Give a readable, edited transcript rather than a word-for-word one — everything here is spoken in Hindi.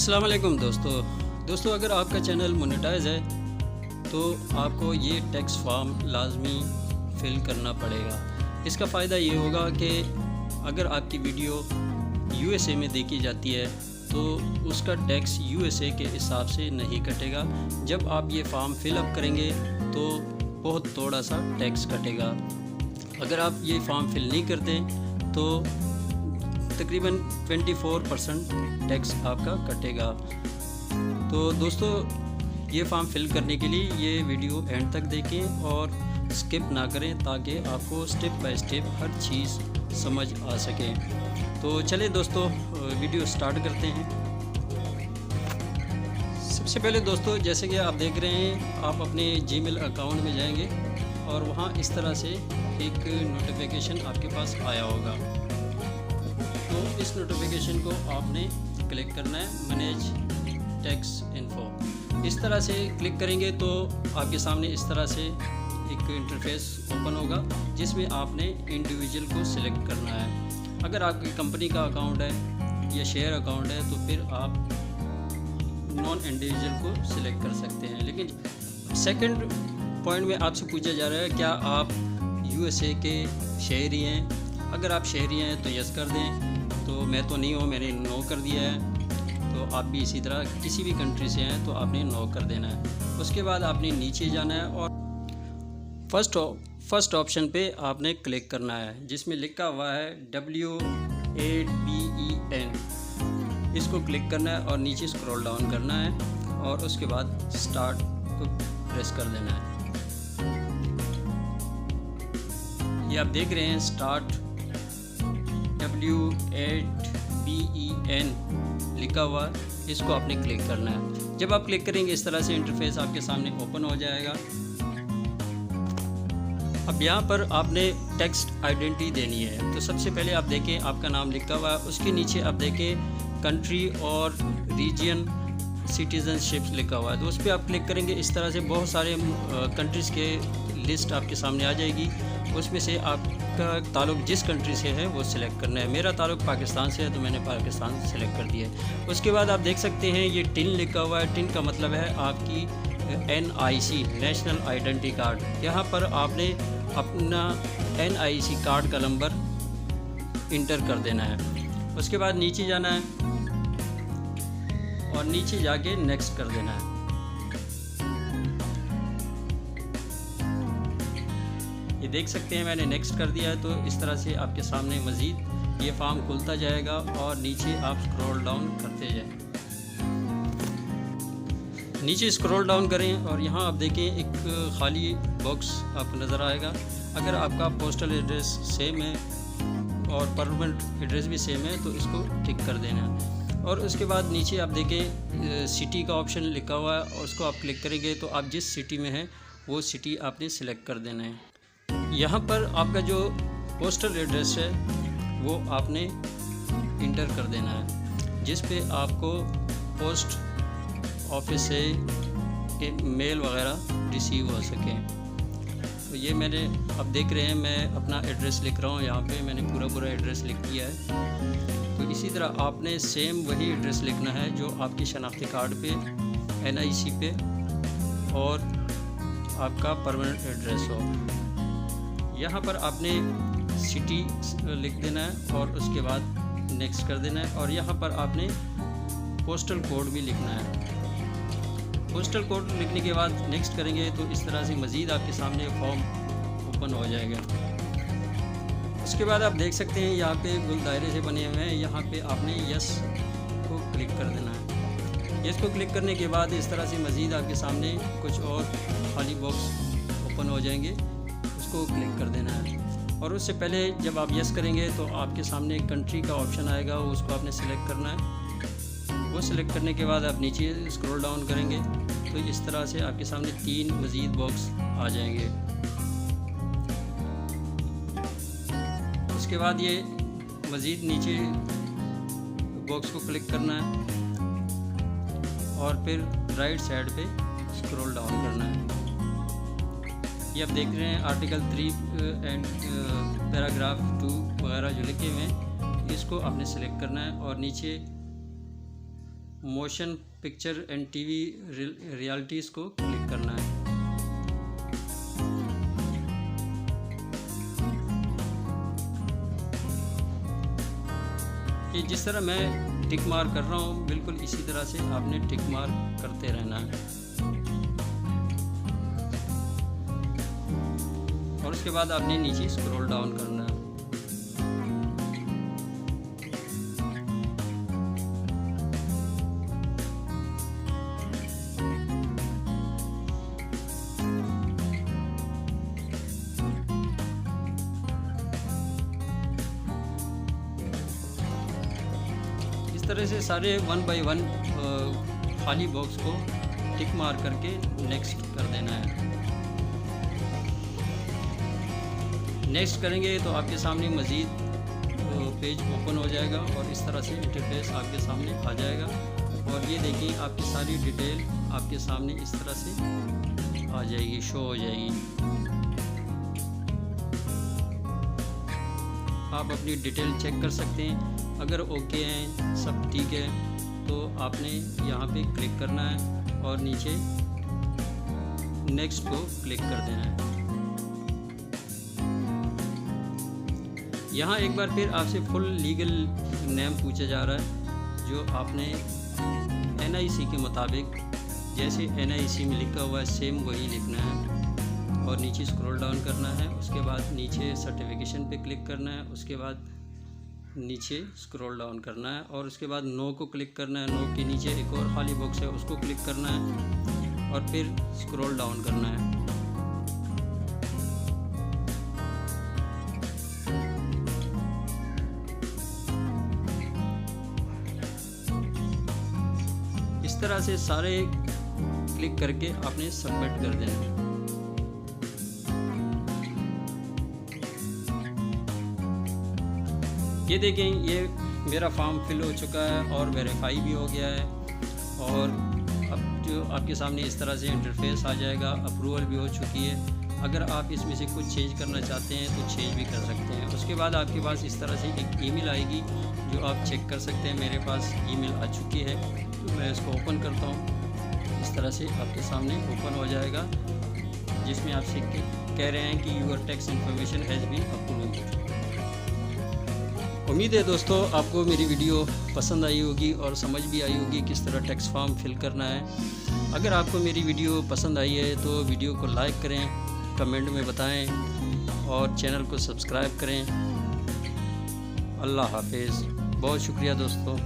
अस्सलाम वालेकुम दोस्तों, अगर आपका चैनल मोनेटाइज है तो आपको ये टैक्स फॉर्म लाजमी फिल करना पड़ेगा। इसका फ़ायदा ये होगा कि अगर आपकी वीडियो यूएसए में देखी जाती है तो उसका टैक्स यूएसए के हिसाब से नहीं कटेगा। जब आप ये फॉर्म फिलअप करेंगे तो बहुत थोड़ा सा टैक्स कटेगा। अगर आप ये फॉर्म फिल नहीं करते तो तकरीबन 24% टैक्स आपका कटेगा। तो दोस्तों, ये फॉर्म फिल करने के लिए ये वीडियो एंड तक देखें और स्किप ना करें ताकि आपको स्टेप बाय स्टेप हर चीज़ समझ आ सके। तो चलिए दोस्तों, वीडियो स्टार्ट करते हैं। सबसे पहले दोस्तों, जैसे कि आप देख रहे हैं, आप अपने जीमेल अकाउंट में जाएंगे और वहाँ इस तरह से एक नोटिफिकेशन आपके पास आया होगा। तो इस नोटिफिकेशन को आपने क्लिक करना है, मैनेज टैक्स इन्फो। इस तरह से क्लिक करेंगे तो आपके सामने इस तरह से एक इंटरफेस ओपन होगा जिसमें आपने इंडिविजुअल को सिलेक्ट करना है। अगर आपकी कंपनी का अकाउंट है या शेयर अकाउंट है तो फिर आप नॉन इंडिविजुअल को सिलेक्ट कर सकते हैं। लेकिन सेकंड पॉइंट में आपसे पूछा जा रहा है, क्या आप यूएसए के शहरी हैं? अगर आप शहरी हैं तो यस कर दें। तो मैं तो नहीं हूँ, मैंने नो कर दिया है। तो आप भी इसी तरह किसी भी कंट्री से हैं तो आपने नो कर देना है। उसके बाद आपने नीचे जाना है और फर्स्ट ऑप्शन पे आपने क्लिक करना है जिसमें लिखा हुआ है WABEN। इसको क्लिक करना है और नीचे स्क्रॉल डाउन करना है और उसके बाद स्टार्ट को प्रेस कर देना है। ये आप देख रहे हैं स्टार्ट WABEN लिखा हुआ, इसको आपने क्लिक करना है। जब आप क्लिक करेंगे इस तरह से इंटरफेस आपके सामने ओपन हो जाएगा। अब यहाँ पर आपने टेक्स्ट आइडेंटिटी देनी है। तो सबसे पहले आप देखें आपका नाम लिखा हुआ है, उसके नीचे आप देखें कंट्री और रीजन सिटीजनशिप लिखा हुआ है। तो उस पर आप क्लिक करेंगे, इस तरह से बहुत सारे कंट्रीज़ के लिस्ट आपके सामने आ जाएगी। उसमें से आपका ताल्लुक़ जिस कंट्री से है वो सिलेक्ट करना है। मेरा ताल्लुक़ पाकिस्तान से है तो मैंने पाकिस्तान सेलेक्ट कर दिया है। उसके बाद आप देख सकते हैं ये टिन लिखा हुआ है। टिन का मतलब है आपकी NIC नेशनल आइडेंटिटी कार्ड। यहाँ पर आपने अपना NIC कार्ड का नंबर इंटर कर देना है। उसके बाद नीचे जाना है और नीचे जाके नेक्स्ट कर देना है। ये देख सकते हैं मैंने नेक्स्ट कर दिया है। तो इस तरह से आपके सामने मज़ीद ये फॉर्म खुलता जाएगा और नीचे आप स्क्रॉल डाउन करते जाएं। नीचे स्क्रॉल डाउन करें और यहाँ आप देखें एक खाली बॉक्स आपको नज़र आएगा। अगर आपका पोस्टल एड्रेस सेम है और परमानेंट एड्रेस भी सेम है तो इसको टिक कर देना है। और उसके बाद नीचे आप देखें सिटी का ऑप्शन लिखा हुआ है और उसको आप क्लिक करेंगे तो आप जिस सिटी में हैं वो सिटी आपने सिलेक्ट कर देना है। यहाँ पर आपका जो पोस्टल एड्रेस है वो आपने इंटर कर देना है जिस पे आपको पोस्ट ऑफिस से मेल वगैरह रिसीव हो सके। तो ये मैंने अब देख रहे हैं मैं अपना एड्रेस लिख रहा हूँ। यहाँ पे मैंने पूरा एड्रेस लिख दिया है। तो इसी तरह आपने सेम वही एड्रेस लिखना है जो आपकी शनाख्ती कार्ड पे NIC पे और आपका परमानेंट एड्रेस हो। यहाँ पर आपने सिटी लिख देना है और उसके बाद नेक्स्ट कर देना है। और यहाँ पर आपने पोस्टल कोड भी लिखना है। पोस्टल कोड लिखने के बाद नेक्स्ट करेंगे तो इस तरह से मज़ीद आपके सामने फॉर्म ओपन हो जाएगा। उसके बाद आप देख सकते हैं यहाँ पे गोल दायरे से बने हुए हैं। यहाँ पे आपने यस को क्लिक कर देना है। यस को क्लिक करने के बाद इस तरह से मज़ीद आपके सामने कुछ और खाली बॉक्स ओपन हो जाएंगे, उसको क्लिक कर देना है। और उससे पहले जब आप यस करेंगे तो आपके सामने कंट्री का ऑप्शन आएगा, उसको आपने सेलेक्ट करना है। वो सिलेक्ट करने के बाद आप नीचे स्क्रॉल डाउन करेंगे तो इस तरह से आपके सामने 3 मज़ीद बॉक्स आ जाएंगे। उसके बाद ये मज़ीद नीचे बॉक्स को क्लिक करना है और फिर राइट साइड पे स्क्रॉल डाउन करना है। ये आप देख रहे हैं आर्टिकल 3 एंड पैराग्राफ 2 वगैरह जो लिखे हुए हैं, इसको आपने सेलेक्ट करना है और नीचे motion picture and TV realities को क्लिक करना है। ये जिस तरह मैं टिक मार्क कर रहा हूँ बिल्कुल इसी तरह से आपने टिक मार्क करते रहना है। और उसके बाद आपने नीचे स्क्रॉल डाउन करना है। इस तरह से सारे 1 बाय 1 खाली बॉक्स को टिक मार करके नेक्स्ट कर देना है। नेक्स्ट करेंगे तो आपके सामने मज़ीद पेज ओपन हो जाएगा और इस तरह से इंटरफेस आपके सामने आ जाएगा। और ये देखिए आपकी सारी डिटेल आपके सामने इस तरह से आ जाएगी, शो हो जाएगी। आप अपनी डिटेल चेक कर सकते हैं। अगर ओके हैं, सब ठीक है, तो आपने यहाँ पे क्लिक करना है और नीचे नेक्स्ट को क्लिक कर देना है। यहाँ एक बार फिर आपसे फुल लीगल नेम पूछा जा रहा है, जो आपने NIC के मुताबिक जैसे NIC में लिखा हुआ है सेम वही लिखना है। और नीचे स्क्रॉल डाउन करना है, उसके बाद नीचे सर्टिफिकेशन पे क्लिक करना है, उसके बाद नीचे स्क्रॉल डाउन करना है और उसके बाद नो को क्लिक करना है। नो के नीचे एक और खाली बॉक्स है, उसको क्लिक करना है और फिर स्क्रॉल डाउन करना है। इस तरह से सारे क्लिक करके आपने सबमिट कर देना है। ये देखें, ये मेरा फॉर्म फिल हो चुका है और वेरीफाई भी हो गया है। और अब जो आपके सामने इस तरह से इंटरफेस आ जाएगा, अप्रूवल भी हो चुकी है। अगर आप इसमें से कुछ चेंज करना चाहते हैं तो चेंज भी कर सकते हैं। उसके बाद आपके पास इस तरह से एक ईमेल आएगी जो आप चेक कर सकते हैं। मेरे पास ईमेल आ चुकी है तो मैं इसको ओपन करता हूँ। इस तरह से आपके सामने ओपन हो जाएगा, जिसमें आपसे कह रहे हैं कि your tax information has been approved. उम्मीद है दोस्तों आपको मेरी वीडियो पसंद आई होगी और समझ भी आई होगी किस तरह टैक्स फॉर्म फिल करना है। अगर आपको मेरी वीडियो पसंद आई है तो वीडियो को लाइक करें, कमेंट में बताएं और चैनल को सब्सक्राइब करें। अल्लाह हाफिज़। बहुत शुक्रिया दोस्तों।